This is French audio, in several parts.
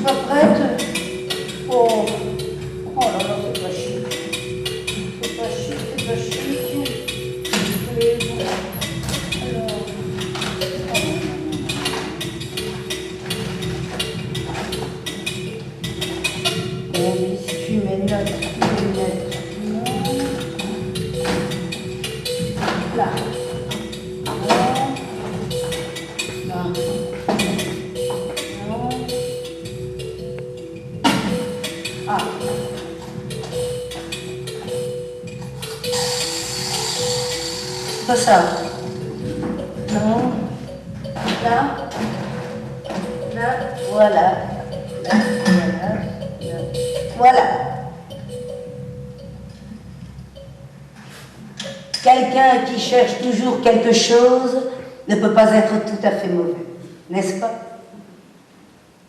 pas prête. Oh, oh là là, c'est pas chic. C'est pas chic, c'est pas chic. Et bon, alors, oh, mais si tu mets une note, non. Là. Là. Ah. Pas ça. Non. Là. Là. Voilà. Là. Voilà. Là. Voilà. Quelqu'un qui cherche toujours quelque chose ne peut pas être tout à fait mauvais, n'est-ce pas?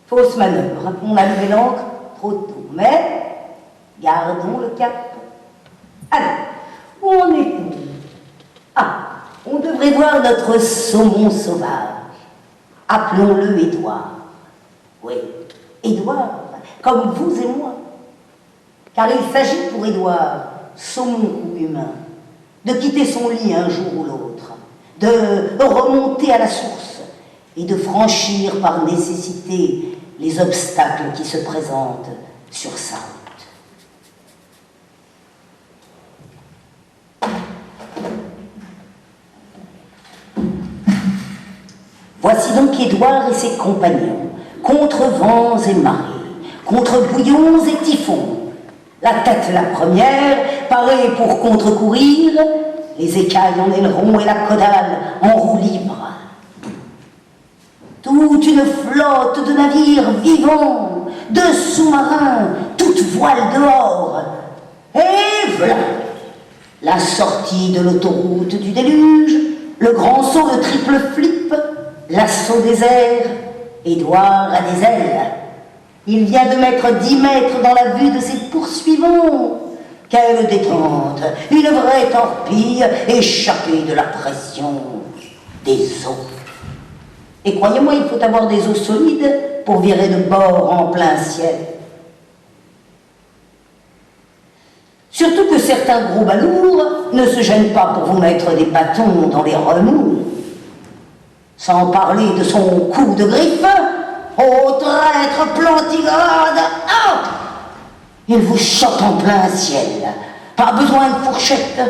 Fausse manœuvre. On a levé l'encre trop tôt, mais gardons le cap. Alors, où en est-on? Ah, on devrait voir notre saumon sauvage. Appelons-le Édouard. Oui, Édouard, comme vous et moi. Car il s'agit pour Édouard, saumon ou humain, de quitter son lit un jour ou l'autre, de remonter à la source et de franchir par nécessité les obstacles qui se présentent sur sa route. Voici donc Édouard et ses compagnons, contre vents et marées, contre bouillons et typhons. La tête la première, parée pour contre-courir, les écailles en aileron et la caudale en roue libre. Toute une flotte de navires vivants, de sous-marins, toute voile dehors. Et voilà, la sortie de l'autoroute du déluge, le grand saut de triple flip, l'assaut des airs. Édouard a des ailes. Il vient de mettre 10 mètres dans la vue de ses poursuivants. Quelle détente, une vraie torpille, échappée de la pression des eaux. Et croyez-moi, il faut avoir des os solides pour virer de bord en plein ciel. Surtout que certains gros balourds ne se gênent pas pour vous mettre des bâtons dans les remous. Sans parler de son coup de griffe, ô traître plantigrade, ah! Il vous chope en plein ciel. Pas besoin de fourchette,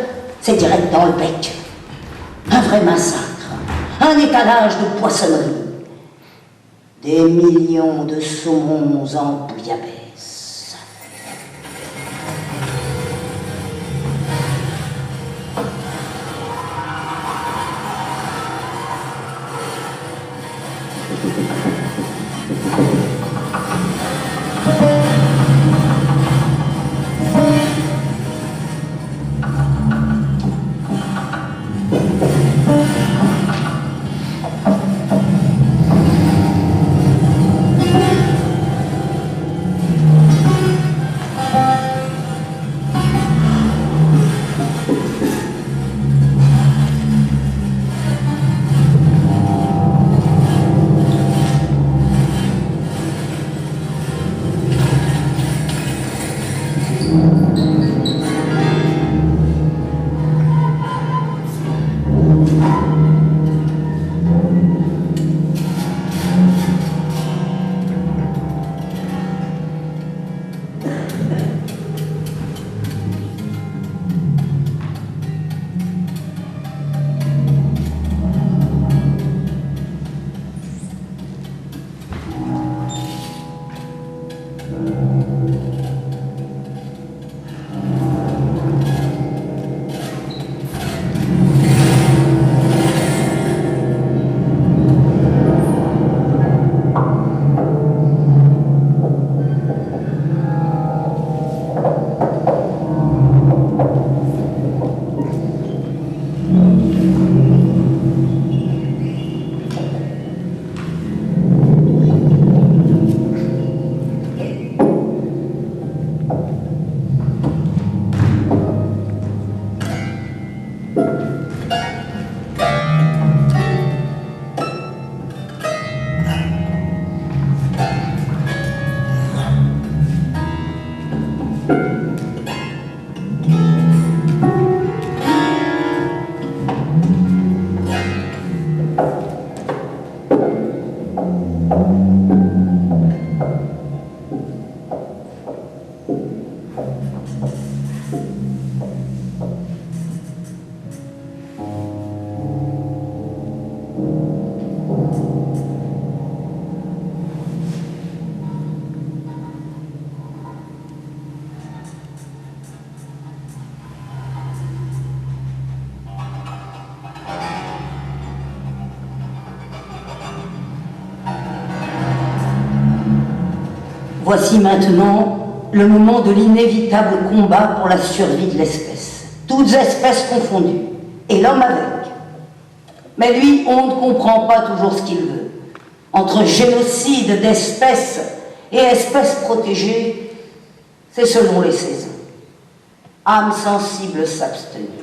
c'est direct dans le bec. Un vrai massacre, un étalage de poissonnerie. Des millions de saumons en bouillabaisse. Voici maintenant le moment de l'inévitable combat pour la survie de l'espèce, toutes espèces confondues, et l'homme avec. Mais lui, on ne comprend pas toujours ce qu'il veut. Entre génocide d'espèces et espèces protégées, c'est selon les saisons. âme sensible s'abstenir.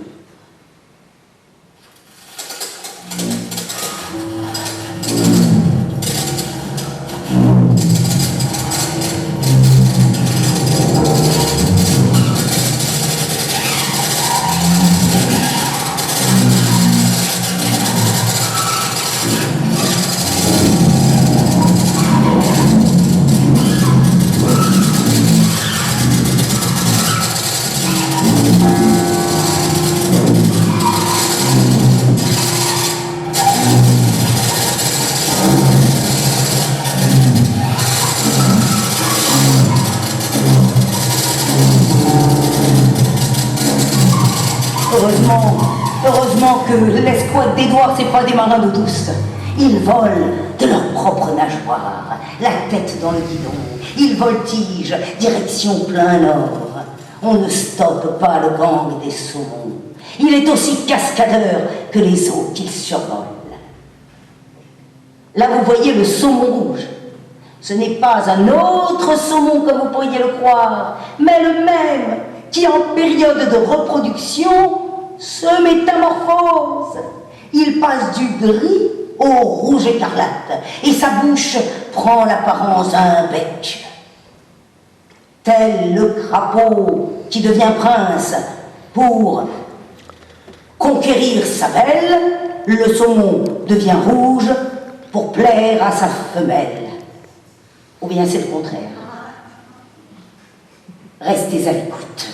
Heureusement que l'escouade d'Édouard, c'est pas des marins d'eau douce. Ils volent de leur propre nageoire, la tête dans le guidon. Ils voltigent, direction plein nord. On ne stoppe pas le gang des saumons. Il est aussi cascadeur que les eaux qu'il survole. Là, vous voyez le saumon rouge. Ce n'est pas un autre saumon comme vous pourriez le croire, mais le même qui, en période de reproduction, se métamorphose. Il passe du gris au rouge écarlate et sa bouche prend l'apparence d'un bec. Tel le crapaud qui devient prince pour conquérir sa belle, le saumon devient rouge pour plaire à sa femelle. Ou bien c'est le contraire. Restez à l'écoute.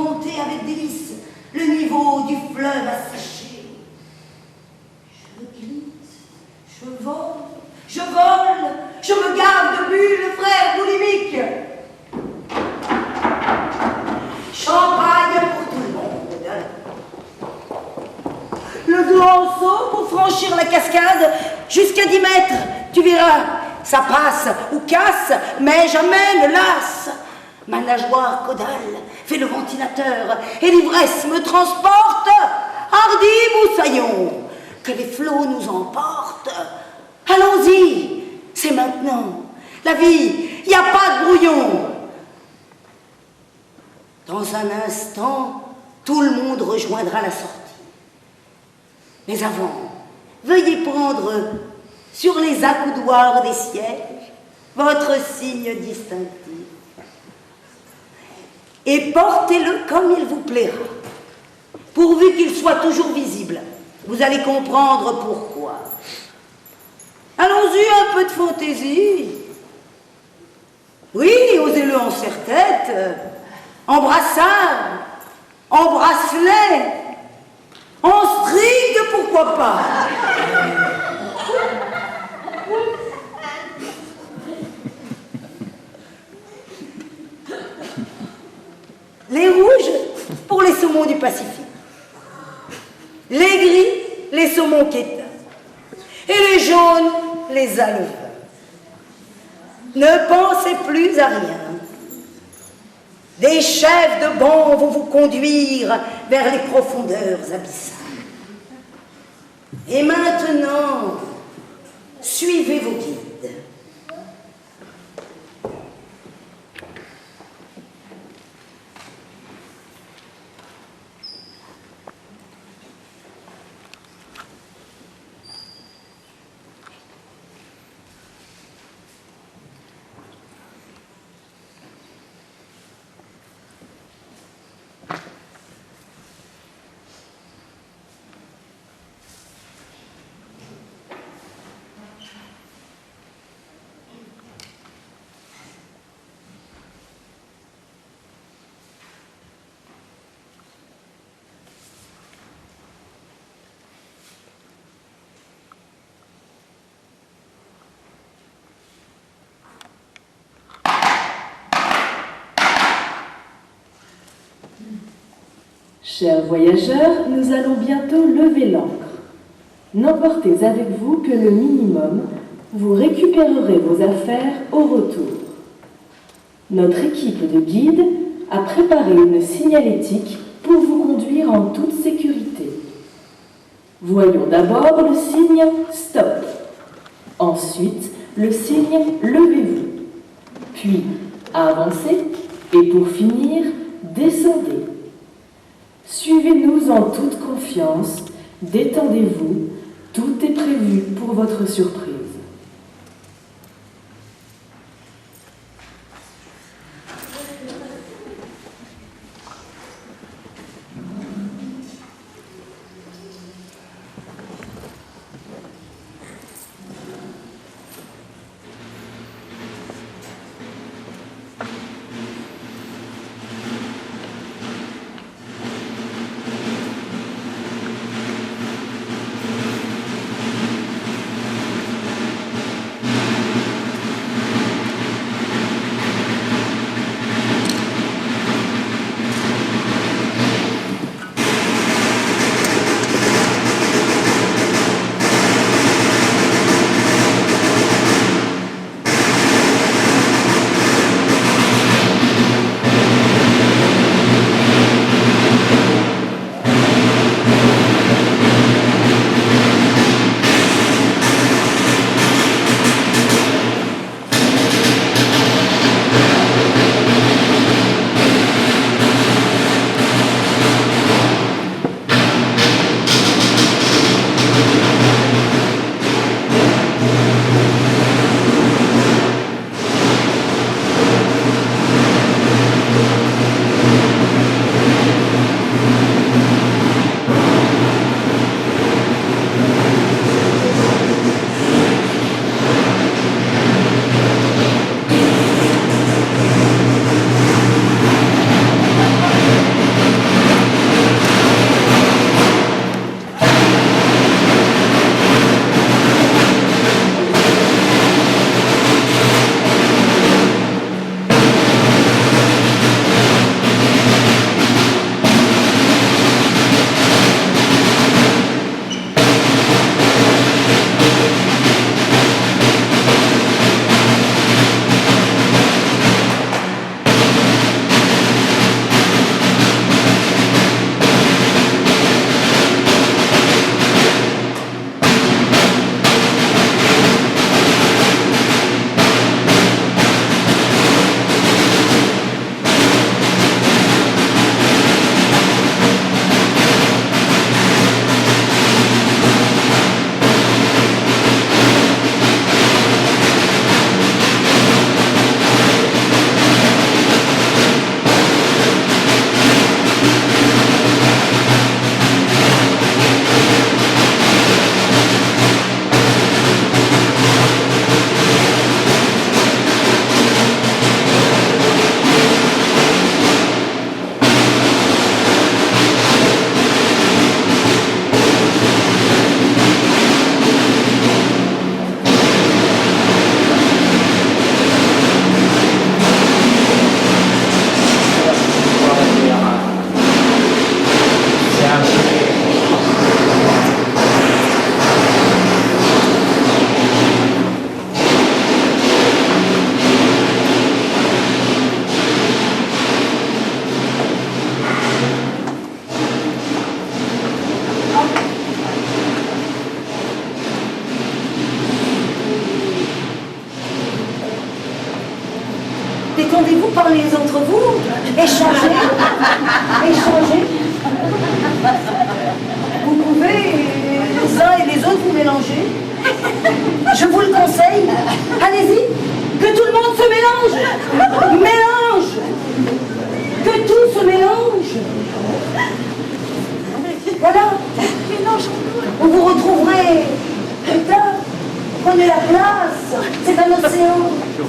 monter avec délice le niveau du fleuve asséché. Je glisse, je vole, je me garde de bulles, frère boulimique. Champagne pour tout le monde. Le grand saut pour franchir la cascade jusqu'à 10 mètres, tu verras, ça passe ou casse, mais jamais ne lasse. Ma nageoire caudale fait le ventilateur et l'ivresse me transporte. Hardi moussaillon, que les flots nous emportent. Allons-y, c'est maintenant. La vie, il n'y a pas de brouillon. Dans un instant, tout le monde rejoindra la sortie. Mais avant, veuillez prendre sur les accoudoirs des sièges votre signe distinctif et portez-le comme il vous plaira, pourvu qu'il soit toujours visible. Vous allez comprendre pourquoi. Allons-y, un peu de fantaisie. Oui, osez-le en serre-tête, en brassard, en bracelet, en string, pourquoi pas. Les rouges pour les saumons du Pacifique, les gris, les saumons quétains, et les jaunes, les alevins. Ne pensez plus à rien. Des chefs de banc vont vous conduire vers les profondeurs abyssales. Et maintenant, suivez vos guides. Chers voyageurs, nous allons bientôt lever l'ancre. N'emportez avec vous que le minimum, vous récupérerez vos affaires au retour. Notre équipe de guides a préparé une signalétique pour vous conduire en toute sécurité. Voyons d'abord le signe « Stop », ensuite le signe « Levez-vous », puis « Avancez » et pour finir « Descendez ». Suivez-nous en toute confiance, détendez-vous, tout est prévu pour votre surprise.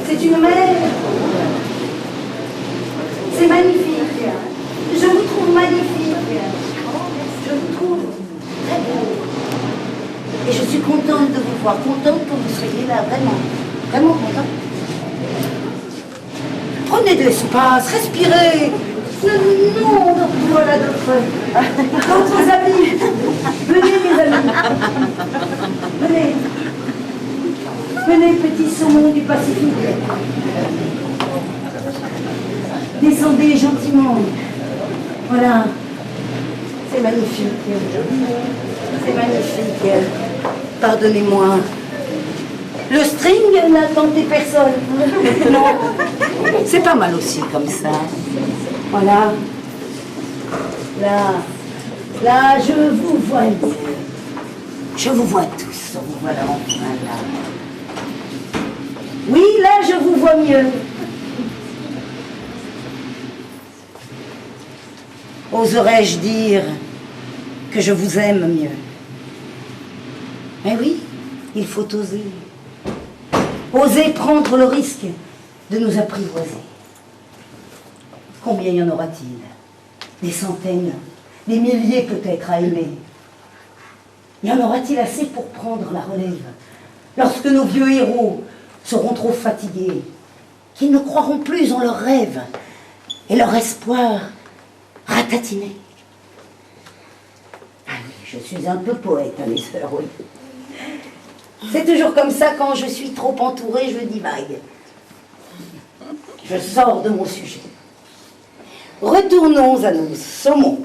C'est une mer. C'est magnifique. Je vous trouve magnifique. Je vous trouve très beau. Et je suis contente de vous voir, contente que vous soyez là, vraiment. Vraiment contente. Prenez de l'espace, respirez. Non, voilà d'autres. D'autres amis. Venez, mes amis. Venez. Venez, petits saumons du Pacifique. Descendez gentiment. Voilà. C'est magnifique. C'est magnifique. Pardonnez-moi. Le string n'a tenté personne. Non. C'est pas mal aussi comme ça. Voilà. Là, je vous vois mieux. Je vous vois tous. Vous voilà enfin là. Oui, là, je vous vois mieux. Oserais-je dire que je vous aime mieux? Mais oui, il faut oser. Oser prendre le risque de nous apprivoiser. Combien y en aura-t-il? Des centaines, des milliers peut-être à aimer. Y en aura-t-il assez pour prendre la relève lorsque nos vieux héros seront trop fatigués, qu'ils ne croiront plus en leurs rêves et leur espoir ratatiné? Ah oui, je suis un peu poète, mes sœurs, oui. C'est toujours comme ça, quand je suis trop entourée, je divague. Je sors de mon sujet. Retournons à nos saumons.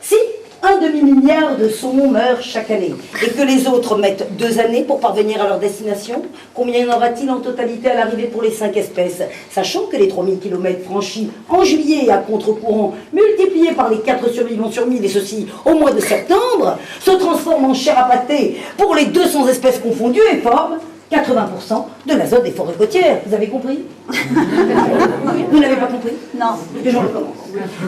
Si un demi-milliard de saumons meurent chaque année et que les autres mettent 2 années pour parvenir à leur destination, combien y en aura-t-il en totalité à l'arrivée pour les 5 espèces? Sachant que les 3000 km franchis en juillet à contre-courant, multipliés par les 4 survivants sur 1000, et ceci au mois de septembre, se transforment en chair à pâté pour les 200 espèces confondues et forment 80% de l'azote des forêts côtières. Vous avez compris? Vous n'avez pas compris? Non. Et je recommence.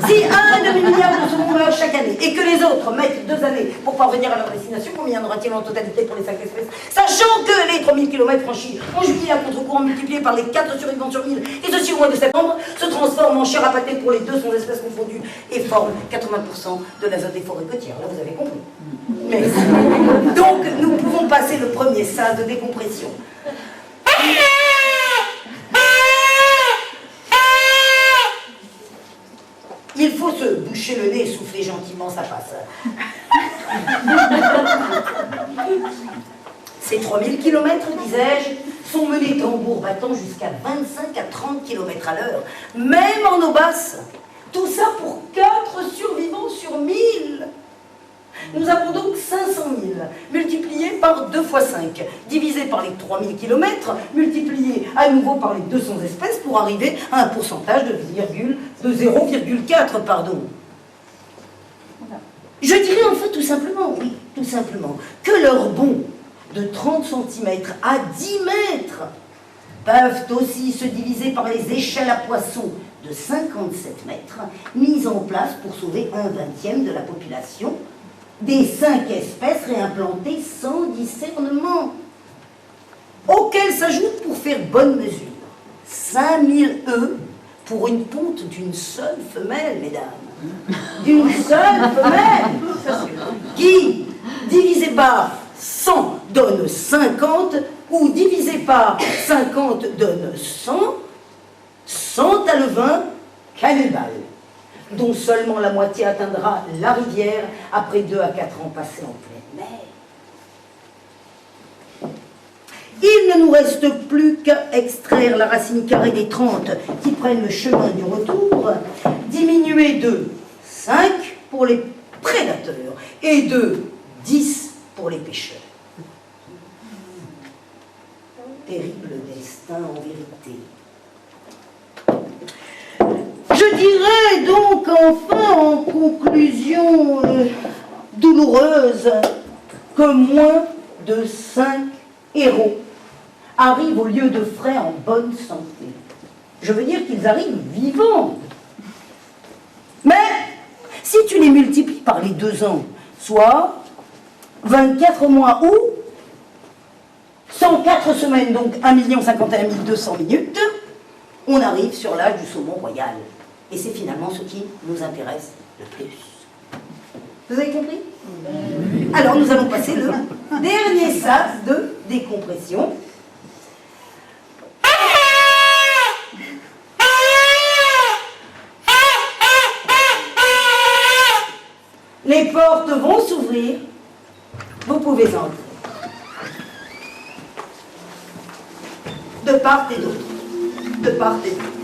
Si un demi-milliard de saumons meurent chaque année et que les autres mettent 2 années pour parvenir à leur destination, combien y en aura-t-il en totalité pour les 5 espèces? Sachant que les 3000 km franchis en juillet à contre-courant multipliés par les 4 survivants sur 1000 et ceci au mois de septembre se transforment en chair à pâté pour les 200 espèces confondues et forment 80% de l'azote des forêts côtières. Là, vous avez compris. Mais, donc, nous pouvons passer le premier sas de décompression. Il faut se boucher le nez et souffler gentiment, ça passe. Ces 3000 km, disais-je, sont menés tambour battant jusqu'à 25 à 30 km à l'heure, même en eau basse. Tout ça pour 4 survivants sur 1000. Nous avons donc 500 000, multipliés par 2 fois 5, divisé par les 3000 km, multiplié à nouveau par les 200 espèces pour arriver à un pourcentage de 0,4, pardon. Je dirais enfin tout simplement, oui, tout simplement, que leurs bonds de 30 cm à 10 mètres peuvent aussi se diviser par les échelles à poissons de 57 mètres, mises en place pour sauver 1/20 de la population, des 5 espèces réimplantées sans discernement, auxquelles s'ajoutent, pour faire bonne mesure, 5000 œufs pour une ponte d'une seule femelle, mesdames. D'une seule femelle, qui, divisé par 100, donne 50, ou divisé par 50 donne 100, 100 alevins cannibales, dont seulement la moitié atteindra la rivière après 2 à 4 ans passés en pleine mer. Il ne nous reste plus qu'à extraire la racine carrée des 30 qui prennent le chemin du retour, diminuer de 5 pour les prédateurs et de 10 pour les pêcheurs. Terrible destin en vérité. Je dirais donc enfin en conclusion douloureuse que moins de 5 héros arrivent au lieu de frais en bonne santé. Je veux dire qu'ils arrivent vivants. Mais si tu les multiplies par les 2 ans, soit 24 mois ou 180 4 semaines, donc 1 051 200 minutes, on arrive sur l'âge du saumon royal. Et c'est finalement ce qui nous intéresse le plus. Vous avez compris? Alors nous allons passer le dernier sas de décompression. Les portes vont s'ouvrir, vous pouvez entrer. De part et d'autre. De part et d'autre.